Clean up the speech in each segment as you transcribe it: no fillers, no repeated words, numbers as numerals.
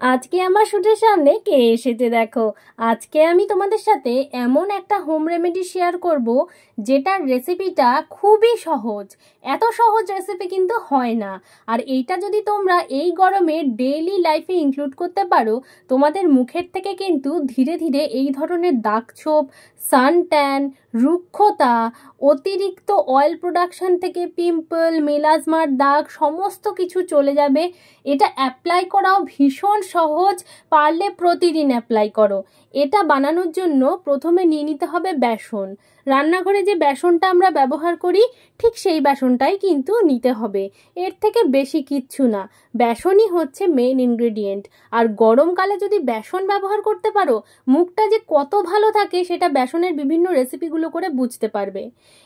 আজকে আমার শুটের সামনে কে এসেছে দেখো। আজকে আমি তোমাদের সাথে এমন একটা হোম রেমেডি শেয়ার করব যেটার রেসিপিটা খুবই সহজ। এত সহজ রেসিপি কিন্তু হয় না। আর এইটা যদি তোমরা এই গরমে ডেইলি লাইফে ইনক্লুড করতে পারো, তোমাদের মুখের থেকে কিন্তু ধীরে ধীরে এই ধরনের দাগছোপ, সান ট্যান, রুক্ষতা, অতিরিক্ত অয়েল প্রোডাকশন থেকে পিম্পল, মেলাজমার দাগ সমস্ত কিছু চলে যাবে। এটা অ্যাপ্লাই করাও ভীষণ সহজ, পারলে প্রতিদিন অ্যাপ্লাই করো। এটা বানানোর জন্য প্রথমে নিয়ে নিতে হবে বেসন। রান্নাঘরে যে বেসনটা আমরা ব্যবহার করি ঠিক সেই বেসনটাই কিন্তু নিতে হবে, এর থেকে বেশি কিচ্ছু না। বেসনই হচ্ছে মেইন ইনগ্রেডিয়েন্ট। আর গরমকালে যদি বেসন ব্যবহার করতে পারো, মুখটা যে কত ভালো থাকে সেটা বেসনের বিভিন্ন রেসিপিগুলো করে বুঝতে পারবে।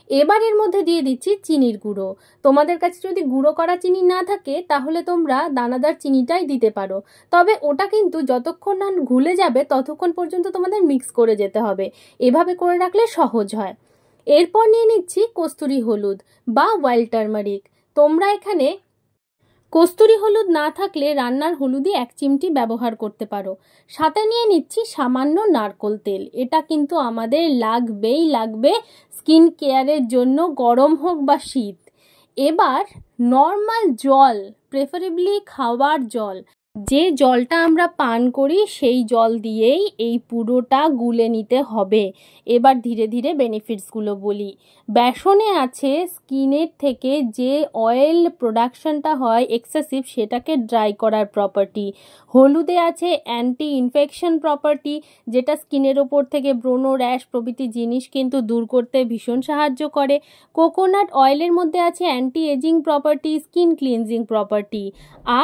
এবার এর মধ্যে দিয়ে দিচ্ছি চিনির গুঁড়ো। তোমাদের কাছে যদি গুঁড়ো করা চিনি না থাকে তাহলে তোমরা দানাদার চিনিটাই দিতে পারো, তবে ওটা কিন্তু যতক্ষণ না ঘুলে যাবে ততক্ষণ পর্যন্ত তোমাদের মিক্স করে যেতে হবে। এভাবে করে রাখলে সহজ হয়। এরপর নিয়ে নিচ্ছি কস্তুরি হলুদ বা ওয়াইল্ড টার্মারিক। তোমরা এখানে কস্তুরি হলুদ না থাকলে রান্নার হলুদই 1 চিমটি ব্যবহার করতে পারো। সাথে নিয়ে নিচ্ছি সামান্য নারকোল তেল। এটা কিন্তু আমাদের লাগবেই লাগবে স্কিন কেয়ারের জন্য, গরম হোক বা শীত। এবার নর্মাল জল, প্রেফারেবলি খাওয়ার জল, যে জলটা আমরা পান করি সেই জল দিয়েই এই পুরোটা গুলে নিতে হবে। এবার ধীরে ধীরে বেনিফিটসগুলো বলি। বেসনে আছে স্কিনের থেকে যে অয়েল প্রোডাকশনটা হয় এক্সেসিভ, সেটাকে ড্রাই করার প্রপার্টি। হলুদে আছে অ্যান্টি ইনফেকশন প্রপার্টি, যেটা স্কিনের ওপর থেকে ব্রণ, র্যাশ প্রভৃতি জিনিস কিন্তু দূর করতে ভীষণ সাহায্য করে। কোকোনাট অয়েলের মধ্যে আছে anti ageing property, skin cleansing property.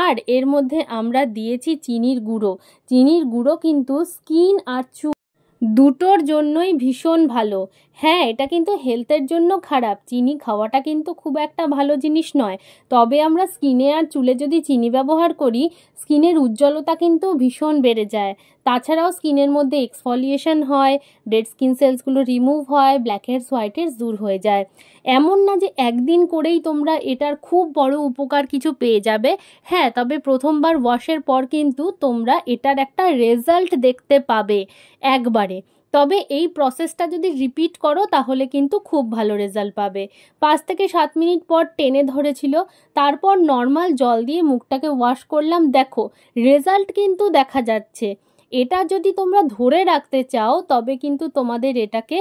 আর এর মধ্যে আমরা দিয়েছি চিনির গুঁড়ো। চিনির গুঁড়ো কিন্তু স্কিন আর চুল দুটোর জন্যই ভীষণ ভালো। হ্যাঁ, এটা কিন্তু হেলথের জন্য খারাপ, চিনি খাওয়াটা কিন্তু খুব একটা ভালো জিনিস নয়। তবে আমরা স্কিনে আর চুলে যদি চিনি ব্যবহার করি, স্কিনের উজ্জ্বলতা কিন্তু ভীষণ বেড়ে যায়। তাছাড়াও স্কিনের মধ্যে এক্সফলিয়েশন হয়, ডেড স্কিন সেলসগুলো রিমুভ হয়, ব্ল্যাক হেডস হোয়াইট হেডস দূর হয়ে যায়। এমন না যে একদিন করেই তোমরা এটার খুব বড় উপকার কিছু পেয়ে যাবে। হ্যাঁ, তবে প্রথমবার ওয়াশের পর কিন্তু তোমরা এটার একটা রেজাল্ট দেখতে পাবে একবারে। তবে এই প্রসেসটা যদি রিপিট করো তাহলে কিন্তু খুব ভালো রেজাল্ট পাবে। 5 থেকে 7 মিনিট পর টেনে ধরেছিল, তারপর নর্মাল জল দিয়ে মুখটাকে ওয়াশ করলাম। দেখো রেজাল্ট কিন্তু দেখা যাচ্ছে। এটা যদি তোমরা ধরে রাখতে চাও তবে কিন্তু তোমাদের এটাকে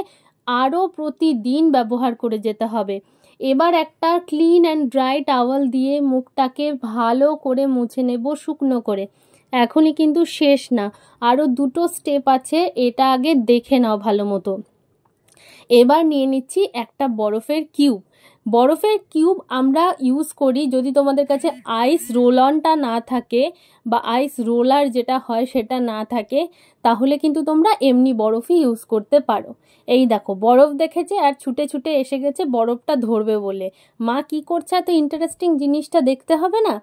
আরও প্রতিদিন ব্যবহার করে যেতে হবে। এবার একটা ক্লিন অ্যান্ড ড্রাই টাওয়াল দিয়ে মুখটাকে ভালো করে মুছে নেব শুকনো করে। এখনই কিন্তু শেষ না, আরও 2টো স্টেপ আছে, এটা আগে দেখে নাও ভালো মতো। এবার নিয়ে নিচ্ছি একটা বরফের কিউব। বরফের কিউব আমরা ইউজ করি যদি তোমাদের কাছে আইস রোল অনটা না থাকে বা আইস রোলার যেটা হয় সেটা না থাকে, তাহলে কিন্তু তোমরা এমনি বরফই ইউজ করতে পারো। এই দেখো বরফ দেখেছে আর ছুটে ছুটে এসে গেছে বরফটা ধরবে বলে। মা কি করছে, এত ইন্টারেস্টিং জিনিসটা দেখতে হবে না?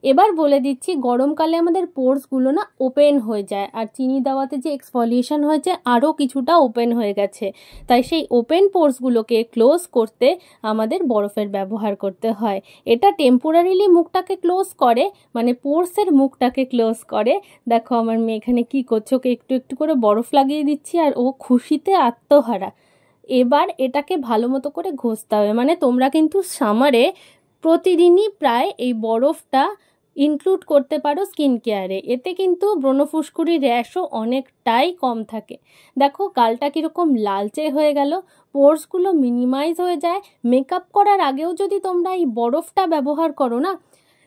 এবার বলে দিচ্ছি, গরমকালে আমাদের পোর্সগুলো না ওপেন হয়ে যায়, আর চিনি দেওয়াতে যে এক্সফলিয়েশন হয়েছে আরও কিছুটা ওপেন হয়ে গেছে। তাই সেই ওপেন পোর্সগুলোকে ক্লোজ করতে আমাদের বরফের ব্যবহার করতে হয়। এটা টেম্পোরারিলি মুখটাকে ক্লোজ করে, মানে পোর্সের মুখটাকে ক্লোজ করে। দেখো আমার মেয়ে এখানে কী করছে, ওকে একটু একটু করে বরফ লাগিয়ে দিচ্ছি আর ও খুশিতে আত্মহারা। এবার এটাকে ভালো মতো করে ঘষতে হবে। মানে তোমরা কিন্তু সামারে প্রতিদিনই প্রায় এই বরফটা ইনক্লুড করতে পারো স্কিন কেয়ারে। এতে কিন্তু ব্রণ, ফুসকুড়ি, র্যাশও অনেকটাই কম থাকে। দেখো গালটা কীরকম লালচে হয়ে গেল, পোর্সগুলো মিনিমাইজ হয়ে যায়। মেকআপ করার আগেও যদি তোমরা এই বরফটা ব্যবহার করো না,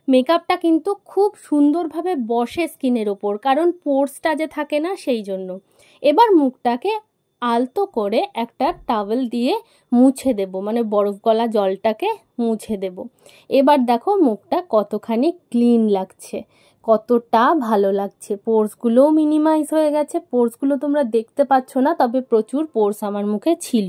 মেকআপটা কিন্তু খুব সুন্দরভাবে বসে স্কিনের ওপর, কারণ পোর্সটা যে থাকে না সেই জন্য। এবার মুখটাকে আলতো করে একটা টাওয়েল দিয়ে মুছে দেব, মানে বরফ গলা জলটাকে মুছে দেব। এবার দেখো মুখটা কতখানি ক্লিন লাগছে, কতটা ভালো লাগছে। পোর্সগুলোও মিনিমাইজ হয়ে গেছে। পোর্সগুলো তোমরা দেখতে পাচ্ছ না, তবে প্রচুর পোর্স আমার মুখে ছিল।